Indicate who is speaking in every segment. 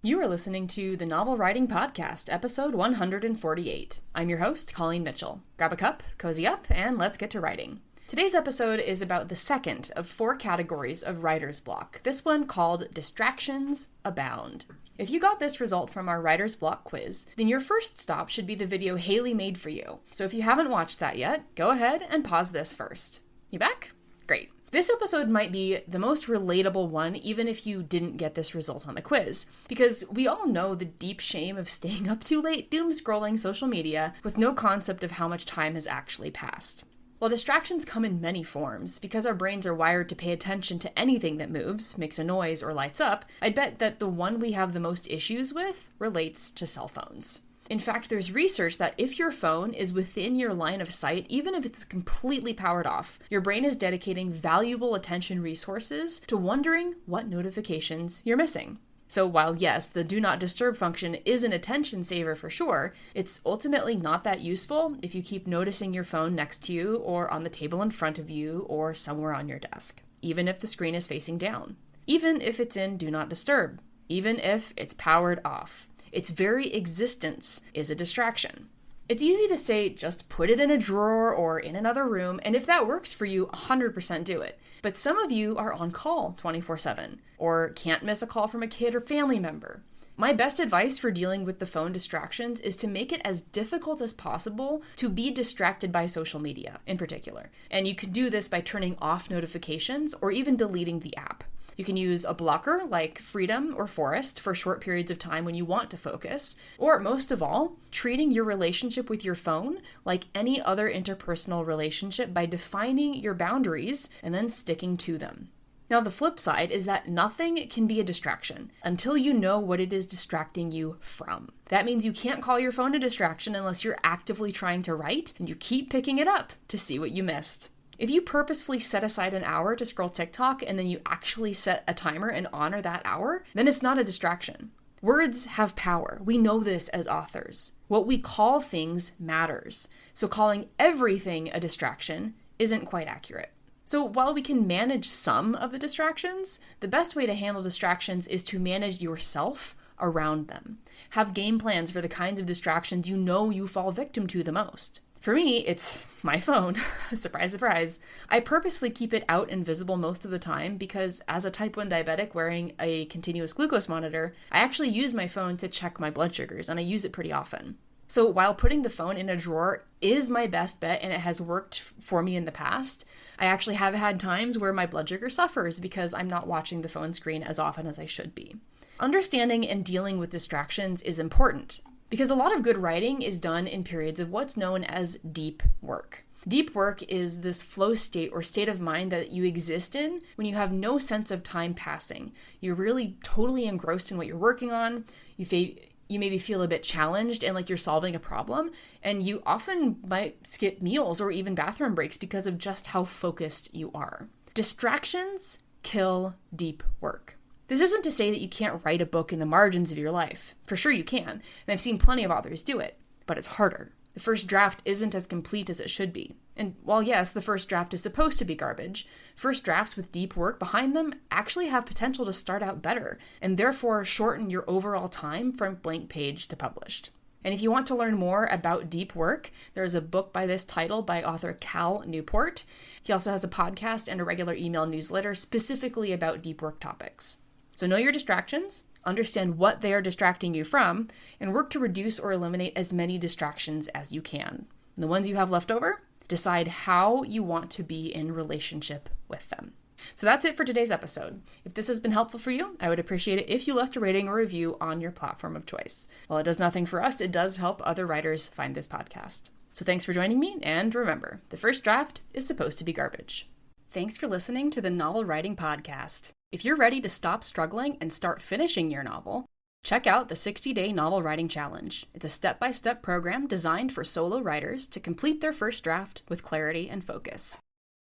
Speaker 1: You are listening to the Novel Writing Podcast, episode 148. I'm your host, Colleen Mitchell. Grab a cup, cozy up, and let's get to writing. Today's episode is about the second of 4 categories of writer's block, this one called Distractions Abound. If you got this result from our writer's block quiz, then your first stop should be the video Haley made for you. So if you haven't watched that yet, go ahead and pause this first. You back? Great. This episode might be the most relatable one, even if you didn't get this result on the quiz, because we all know the deep shame of staying up too late doom-scrolling social media with no concept of how much time has actually passed. While distractions come in many forms, because our brains are wired to pay attention to anything that moves, makes a noise, or lights up, I'd bet that the one we have the most issues with relates to cell phones. In fact, there's research that if your phone is within your line of sight, even if it's completely powered off, your brain is dedicating valuable attention resources to wondering what notifications you're missing. So while yes, the do not disturb function is an attention saver for sure, it's ultimately not that useful if you keep noticing your phone next to you or on the table in front of you or somewhere on your desk, even if the screen is facing down, even if it's in do not disturb, even if it's powered off. Its very existence is a distraction. It's easy to say just put it in a drawer or in another room, and if that works for you, 100% do it. But some of you are on call 24/7, or can't miss a call from a kid or family member. My best advice for dealing with the phone distractions is to make it as difficult as possible to be distracted by social media in particular. And you can do this by turning off notifications or even deleting the app. You can use a blocker like Freedom or Forest for short periods of time when you want to focus, or most of all, treating your relationship with your phone like any other interpersonal relationship by defining your boundaries and then sticking to them. Now, the flip side is that nothing can be a distraction until you know what it is distracting you from. That means you can't call your phone a distraction unless you're actively trying to write and you keep picking it up to see what you missed. If you purposefully set aside an hour to scroll TikTok and then you actually set a timer and honor that hour, then it's not a distraction. Words have power. We know this as authors. What we call things matters. So calling everything a distraction isn't quite accurate. So while we can manage some of the distractions, the best way to handle distractions is to manage yourself around them. Have game plans for the kinds of distractions you know you fall victim to the most. For me, it's my phone. Surprise, surprise. I purposefully keep it out and visible most of the time because as a type 1 diabetic wearing a continuous glucose monitor, I actually use my phone to check my blood sugars, and I use it pretty often. So while putting the phone in a drawer is my best bet and it has worked for me in the past, I actually have had times where my blood sugar suffers because I'm not watching the phone screen as often as I should be. Understanding and dealing with distractions is important, because a lot of good writing is done in periods of what's known as deep work. Deep work is this flow state or state of mind that you exist in when you have no sense of time passing. You're really totally engrossed in what you're working on. You maybe feel a bit challenged and like you're solving a problem, and you often might skip meals or even bathroom breaks because of just how focused you are. Distractions kill deep work. This isn't to say that you can't write a book in the margins of your life. For sure you can, and I've seen plenty of authors do it, but it's harder. The first draft isn't as complete as it should be. And while yes, the first draft is supposed to be garbage, first drafts with deep work behind them actually have potential to start out better, and therefore shorten your overall time from blank page to published. And if you want to learn more about deep work, there's a book by this title by author Cal Newport. He also has a podcast and a regular email newsletter specifically about deep work topics. So know your distractions, understand what they are distracting you from, and work to reduce or eliminate as many distractions as you can. And the ones you have left over, decide how you want to be in relationship with them. So that's it for today's episode. If this has been helpful for you, I would appreciate it if you left a rating or review on your platform of choice. While it does nothing for us, it does help other writers find this podcast. So thanks for joining me, and remember, the first draft is supposed to be garbage. Thanks for listening to the Novel Writing Podcast. If you're ready to stop struggling and start finishing your novel, check out the 60-Day Novel Writing Challenge. It's a step-by-step program designed for solo writers to complete their first draft with clarity and focus.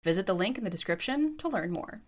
Speaker 1: Visit the link in the description to learn more.